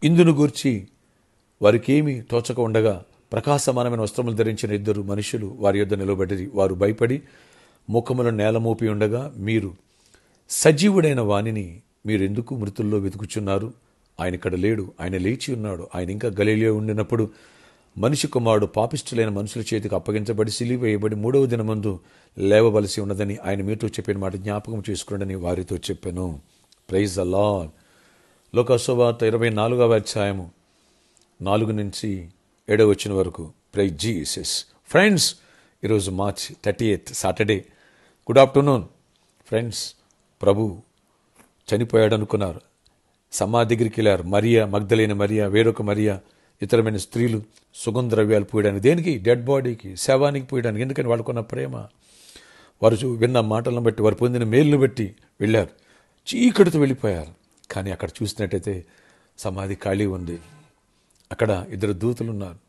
ఇందును గూర్చి వారికేమీ తోచక ఉండగా ప్రకాశమానమైన వస్త్రములు ధరించిన ఇద్దరు మనుషులు వారి యొద్ద నిలబడి వారు భయపడి ముఖములను నేల మోపి ఉండగా, మీరు సజీవుడైన వానిని మీరెందుకు మృతుల్లో వెతుకుచున్నారు? ఆయన ఇక్కడ లేడు, ఆయన లేచి ఉన్నాడు. ఆయన ఇంకా గలిలయలో ఉండినప్పుడు మనిషి కుమారుడు పాపిష్టులైన మనుషుల చేతికి అప్పగించబడి సిలువ వేయబడి 3వ దినమందు లేవవలసి ఉన్నదని ఆయన మీతో చెప్పిన మాట జ్ఞాపకం చేసుకున్నాడని వారితో చెప్పాను. Praise the lord. లూకా సువార్త 24వ అధ్యాయము 4 నుంచి 7వ వచనం వరకు. Praise Jesus. ఫ్రెండ్స్, ఈరోజు March 30th Saturday. Good afternoon friends. ప్రభు చనిపోయాడు అనుకున్నారు. సమాధి దగ్గరికి వెళ్ళారు. మరియా, మగ్దలేని మరియా, వేరొక మరియా, ఇతరమైన స్త్రీలు సుగంధద్రవ్యాలు పూయడానికి. దేనికి? డెడ్ బాడీకి, శవానికి పూయడానికి. ఎందుకని? వాళ్ళకున్న ప్రేమ, వారు విన్న మాటలను బట్టి, వారు పొందిన మేలును బట్టి వెళ్ళారు. చీకటితో వెళ్ళిపోయారు. కానీ అక్కడ చూసినట్టయితే సమాధి ఖాళీ ఉంది. అక్కడ ఇద్దరు దూతలు ఉన్నారు.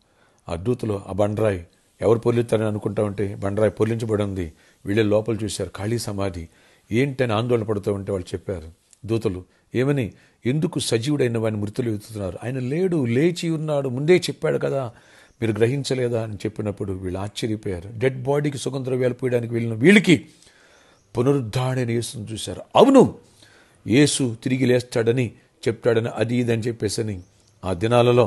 ఆ దూతలు ఆ బండరాయి ఎవరు పొర్లిస్తారని అనుకుంటా ఉంటే బండరాయి పొర్లించబడి ఉంది. వీళ్ళే లోపల చూశారు, ఖాళీ సమాధి. ఏంటని ఆందోళన పడుతూ ఉంటే వాళ్ళు చెప్పారు దూతలు ఏమని, ఎందుకు సజీవుడైన వాడిని మృతులు వెతుకుతున్నారు? ఆయన లేడు, లేచి ఉన్నాడు, ముందే చెప్పాడు కదా, మీరు గ్రహించలేదా అని చెప్పినప్పుడు వీళ్ళు ఆశ్చర్యపోయారు. డెడ్ బాడీకి సుగంధద్రవ్యాలు పూయడానికి వెళ్ళిన వీళ్ళకి పునరుద్ధారణ యేసును చూశారు. అవును, యేసు తిరిగి లేస్తాడని చెప్తాడని అది ఇదని చెప్పేసని ఆ దినాలలో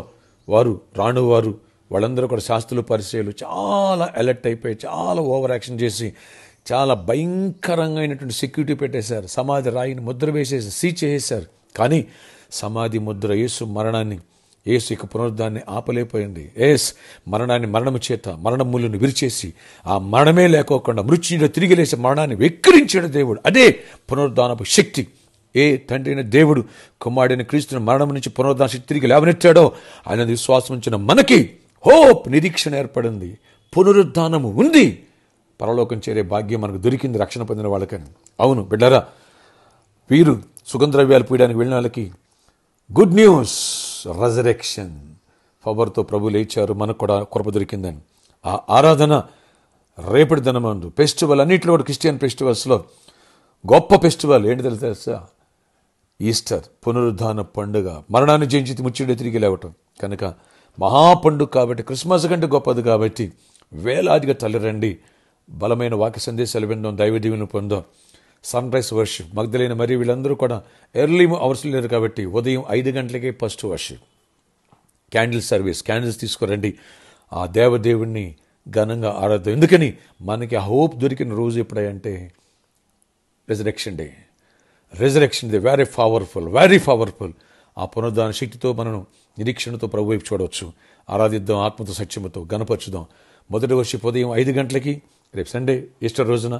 రానువారు వాళ్ళందరూ కూడా శాస్త్రులు, పరిచయాలు చాలా అలర్ట్ అయిపోయి చాలా ఓవర్ యాక్షన్ చేసి చాలా భయంకరంగా సెక్యూరిటీ పెట్టేశారు. సమాధి రాయిని ముద్ర వేసేసి సీల్ చేసేశారు. కానీ సమాధి ముద్ర యేసు మరణాన్ని, యేసు ఇక పునరుద్ధాన్ని ఆపలేకపోయింది. మరణాన్ని మరణము చేత మరణములను విరిచేసి ఆ మరణమే లేకోకుండా మృత్యుంజయుడు తిరిగి లేచి మరణాన్ని వెక్కిరించాడు దేవుడు. అదే పునరుద్ధానపు శక్తి. ఏ తండ్రి అయిన దేవుడు కుమారుడైన క్రీస్తుని మరణం నుంచి పునరుద్ధాన శక్తి తిరిగి లేవనెత్తాడో ఆయన విశ్వాసం ఉంచిన మనకి హోప్, నిరీక్షణ ఏర్పడింది. పునరుద్ధానము ఉంది. పరలోకం చేరే భాగ్యం మనకు దొరికింది రక్షణ పొందిన వాళ్ళకని. అవును బిడ్డరా, వీరు సుగంధద్రవ్యాలు పూయడానికి వెళ్ళిన వాళ్ళకి గుడ్ న్యూస్, రెజరెక్షన్ పవర్తో ప్రభు లేచారు, మనకు కూడా కృప దొరికిందని. ఆ ఆరాధన రేపటి దినమందు ఫెస్టివల్, అన్నింటిలో కూడా క్రిస్టియన్ ఫెస్టివల్స్లో గొప్ప ఫెస్టివల్ ఏంటి తెలుసా? ఈస్టర్, పునరుద్ధాన పండుగ. మరణాన్ని జయించి ముచ్చుడే తిరిగి లేవటం కనుక మహాపండుగ కాబట్టి, క్రిస్మస్ కంటే గొప్పది కాబట్టి వేలాదిగా తల్లిరండి. బలమైన వాక్య సందేశాలు విందాం, దైవ దీవెనలు పొందాం. సన్ రైజ్ వర్షిప్, మగ్దలేని మరియు వీళ్ళందరూ కూడా ఎర్లీ అవర్స్ లేరు కాబట్టి ఉదయం 5 గంటలకే first worship. Candle service, candles తీసుకురండి. ఆ దేవదేవుణ్ణి ఘనంగా ఆరాధన. ఎందుకని? మనకి ఆ హోప్ దొరికిన రోజు ఎప్పుడంటే resurrection day. Resurrection day very powerful. ఆ పునరుద్ధాన శక్తితో మనం నిరీక్షణతో ప్రభు వైపు చూడవచ్చు. ఆరాధిద్దాం, ఆత్మతో సత్యముతో గణపరచుదాం. మొదటి వర్షిప్ ఉదయం 5 గంటలకి రేపు సండే ఈస్టర్ రోజున,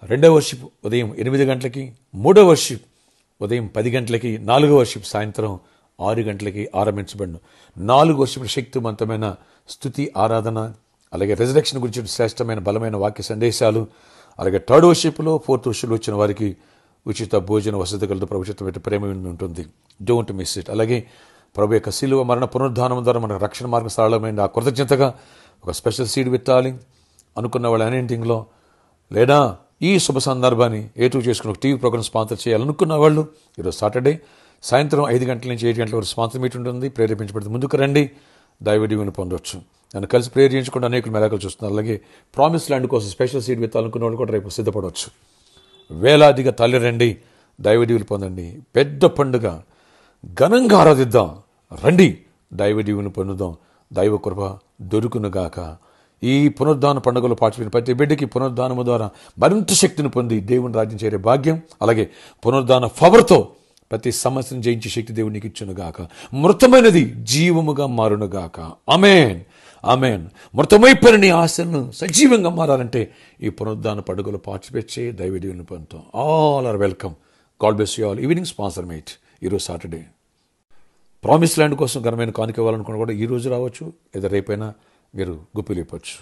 రెండవ వర్షిప్ ఉదయం 8 గంటలకి, మూడవ వర్షిప్ ఉదయం 10 గంటలకి, 4వ వర్షిప్ సాయంత్రం 6 గంటలకి ఆరంభించబడిన 4 వర్షిపుల శక్తివంతమైన స్థుతి ఆరాధన, అలాగే రెజరెక్షన్ గురించి శ్రేష్టమైన బలమైన వాక్య సందేశాలు, అలాగే 3rd వర్షిప్లో 4th వర్షిప్లో వచ్చిన వారికి ఉచిత భోజన వసతి కలదు. ప్రభుత్వం పెట్టి ప్రేమ ఉంటుంది. Don't miss it. అలాగే ప్రభు యొక్క శిలువ మరణ పునరుద్ధానం ద్వారా మనకు రక్షణ మార్గం సరళమైన ఆ కృతజ్ఞతగా ఒక స్పెషల్ సీడ్ విత్తాలి అనుకున్న వాళ్ళ అన్నింటిలో, లేదా ఈ శుభ సందర్భాన్ని ఏటూ చేసుకుని ఒక టీవీ ప్రోగ్రామ్ స్పాన్సర్ చేయాలనుకున్న వాళ్ళు ఈరోజు సాటర్డే సాయంత్రం 5 గంటల నుంచి 7 గంటల వరకు స్పాన్సర్ మీట్ ఉంటుంది. ప్రేరేపించబడుతుంది. ముందుకు రండి, దైవ దీవెనలు పొందవచ్చు. నన్ను కలిసి ప్రేయర్ చేయించుకుంటూ అనేకులు మెరాకులు చూస్తున్నారు. అలాగే ప్రామిస్ ల్యాండ్ కోసం స్పెషల్ సీడ్ విత్తాలనుకున్న వాళ్ళు కూడా రేపు సిద్ధపడవచ్చు. వేలాదిగా తల్లి రండి, దైవ దీవెనలు పొందండి. పెద్ద పండుగ, ఘనంగా ఆరాధిద్దాం. రండి, దైవ దీవెనలు పొందుదాం. దైవ కృప దొరుకునుగాక. ఈ పునరుద్ధాన పండుగలో పాల్గొన్న ప్రతి బిడ్డకి పునరుద్ధానము ద్వారా మరింత శక్తిని పొంది దేవుని రాజ్యం చేరే భాగ్యం, అలాగే పునరుద్ధాన పవర్తో ప్రతి సమస్యను జయించే శక్తి దేవునికి ఇచ్చునుగాక. మృతమైనది జీవముగా మారునుగాక. ఆమేన్, ఆమేన్. మృతమైపోయిన నీ ఆశలను సజీవంగా మారాలంటే ఈ పునరుద్ధాన పండుగలో పార్టిసిపేట్ చేయి, దైవ దీవెనలు పొందుతాం. All are welcome. God bless you all. Evening sponsor meet ఈరోజు సాటర్డే. ప్రామిస్ ల్యాండ్ కోసం ఘనమైన కానుక ఇవ్వాలనుకున్న కూడా ఈ రోజు రావచ్చు, లేదా రేపైనా మీరు గుప్పిలిపచ్చు.